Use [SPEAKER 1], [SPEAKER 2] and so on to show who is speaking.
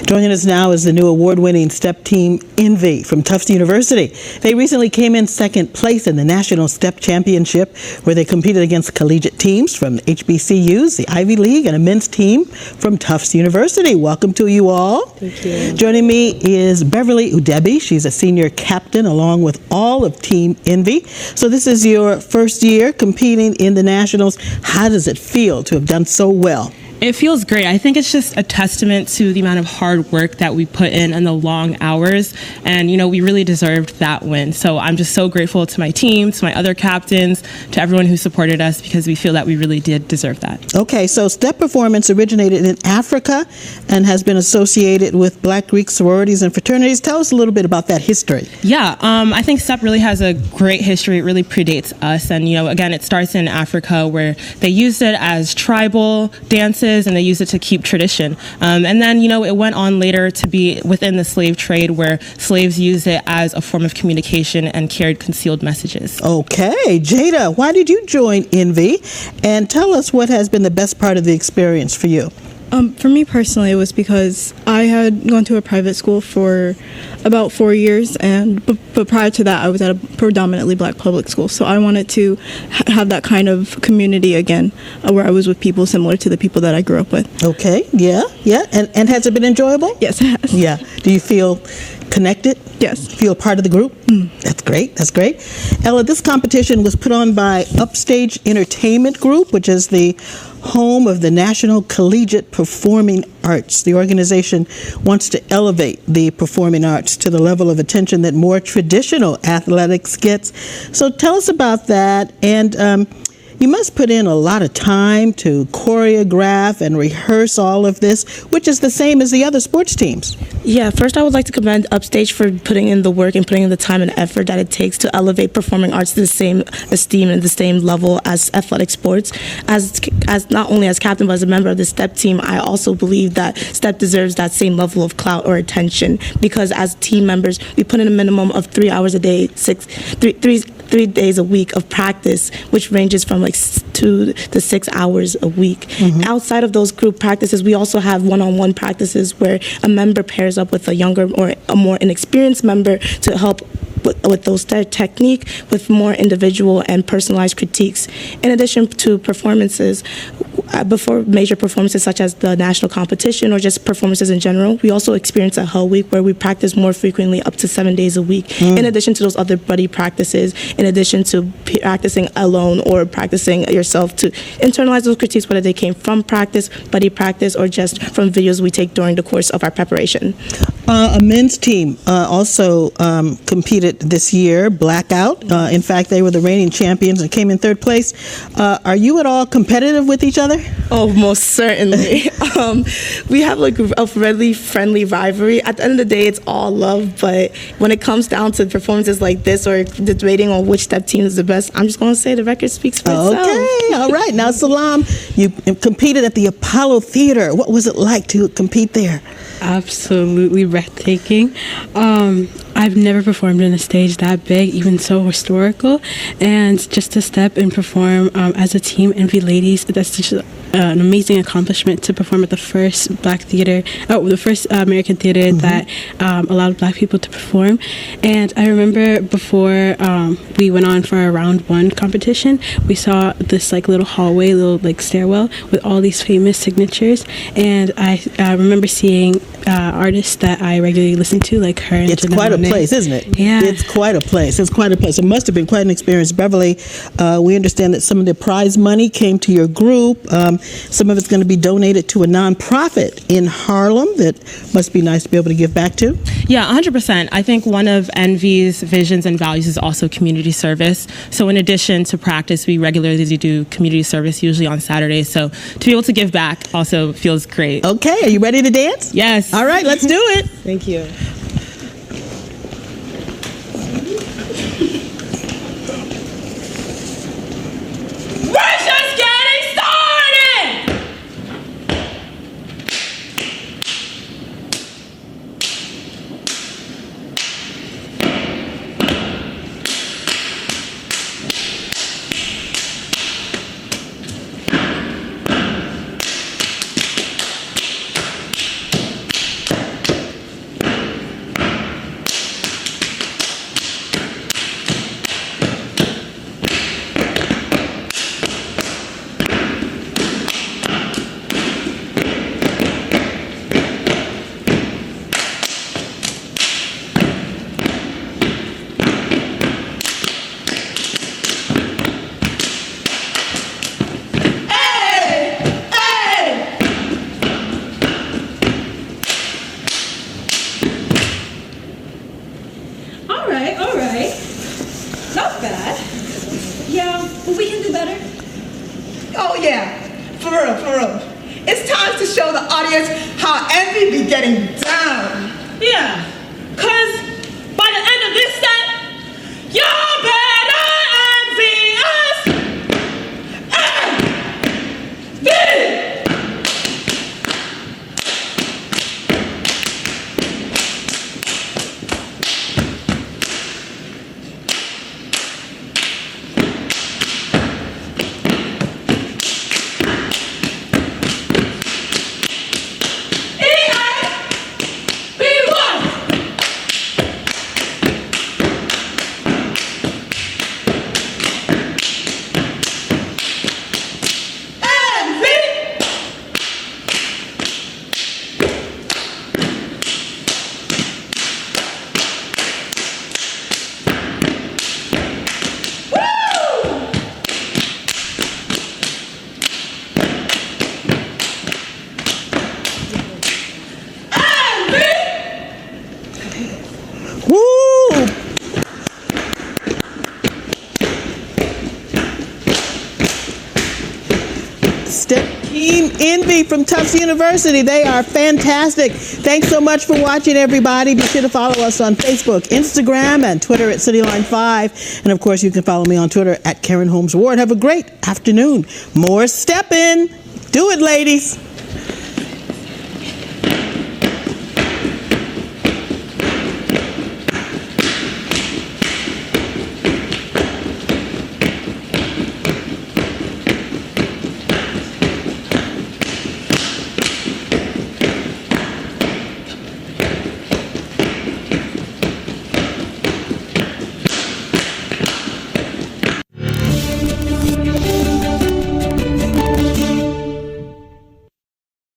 [SPEAKER 1] Joining us now is the new award-winning step team, Envy, from Tufts University. They recently came in second place in the National Step Championship, where they competed against collegiate teams from HBCUs, the Ivy League, and a men's team from Tufts University. Welcome to you all.
[SPEAKER 2] Thank you.
[SPEAKER 1] Joining me is Beverly Udebi. She's a senior captain along with all of Team Envy. So this is your first year competing in the Nationals. How does it feel to have done so well?
[SPEAKER 2] It feels great. I think it's just a testament to the amount of hard work that we put in and the long hours. And, we really deserved that win. So I'm just so grateful to my team, to my other captains, to everyone who supported us, because we feel that we really did deserve that.
[SPEAKER 1] Okay, so step performance originated in Africa and has been associated with Black Greek sororities and fraternities. Tell us a little bit about that history.
[SPEAKER 2] Yeah, I think step really has a great history. It really predates us. And, again, it starts in Africa, where they used it as tribal dances, and they used it to keep tradition. And then, it went on later to be within the slave trade, where slaves used it as a form of communication and carried concealed messages.
[SPEAKER 1] Okay, Jada, why did you join Envy? And tell us what has been the best part of the experience for you.
[SPEAKER 3] For me personally, it was because I had gone to a private school for about 4 years, but prior to that, I was at a predominantly Black public school. So I wanted to have that kind of community again, where I was with people similar to the people that I grew up with.
[SPEAKER 1] Okay, yeah. And has it been enjoyable?
[SPEAKER 3] Yes, it has.
[SPEAKER 1] Yeah. Do you feel connected?
[SPEAKER 3] Yes.
[SPEAKER 1] Feel part of the group? That's great. Ella, this competition was put on by Upstage Entertainment Group, which is the home of the National Collegiate Performing Arts. The organization wants to elevate the performing arts to the level of attention that more traditional athletics gets. So tell us about that. And you must put in a lot of time to choreograph and rehearse all of this, which is the same as the other sports teams.
[SPEAKER 4] Yeah, first I would like to commend Upstage for putting in the work and putting in the time and effort that it takes to elevate performing arts to the same esteem and the same level as athletic sports. As not only as captain, but as a member of the STEP team, I also believe that STEP deserves that same level of clout or attention, because as team members, we put in a minimum of 3 hours a day, 3 days a week of practice, which ranges from 2 to 6 hours a week. Outside of those group practices, we also have one-on-one practices where a member pairs up with a younger or a more inexperienced member to help with those technique, with more individual and personalized critiques. In addition to performances, before major performances such as the national competition or just performances in general, we also experience a Hell Week where we practice more frequently, up to 7 days a week. In addition to those other buddy practices, in addition to practicing alone or practicing yourself to internalize those critiques, whether they came from practice, buddy practice, or just from videos we take during the course of our preparation.
[SPEAKER 1] A men's team also competed this year, Blackout. In fact, they were the reigning champions and came in third place. Are you at all competitive with each other?
[SPEAKER 4] Oh, most certainly. We have a really friendly rivalry. At the end of the day, it's all love, but when it comes down to performances like this or debating on which step team is the best, I'm just going to say the record speaks for itself.
[SPEAKER 1] Okay, all right. Now, Salam, you competed at the Apollo Theater. What was it like to compete there?
[SPEAKER 5] Absolutely breathtaking. I've never performed on a stage that big, even so historical, and just to step and perform as a team, Envy Ladies, that's just an amazing accomplishment to perform at the first the first American theater that allowed Black people to perform. And I remember before we went on for our round one competition, we saw this little hallway, little stairwell with all these famous signatures, and I remember seeing artists that I regularly listen to, like her. And
[SPEAKER 1] it's quite a place, isn't it?
[SPEAKER 5] Yeah.
[SPEAKER 1] It's quite a place. It must have been quite an experience. Beverly, we understand that some of the prize money came to your group. Some of it's going to be donated to a nonprofit in Harlem that must be nice to be able to give back to.
[SPEAKER 2] Yeah, 100%. I think one of Envy's visions and values is also community service. So in addition to practice, we regularly do community service, usually on Saturdays. So to be able to give back also feels great.
[SPEAKER 1] Okay, are you ready to dance?
[SPEAKER 2] Yes.
[SPEAKER 1] All right, let's do it.
[SPEAKER 2] Thank you.
[SPEAKER 6] show the audience how Envy be getting down.
[SPEAKER 2] Yeah, cause by the end of this set, y'all better envy us. Envy!
[SPEAKER 1] Team Envy from Tufts University. They are fantastic. Thanks so much for watching, everybody. Be sure to follow us on Facebook, Instagram, and Twitter at CityLine5. And of course, you can follow me on Twitter at Karen Holmes Ward. Have a great afternoon. More steppin'. Do it, ladies.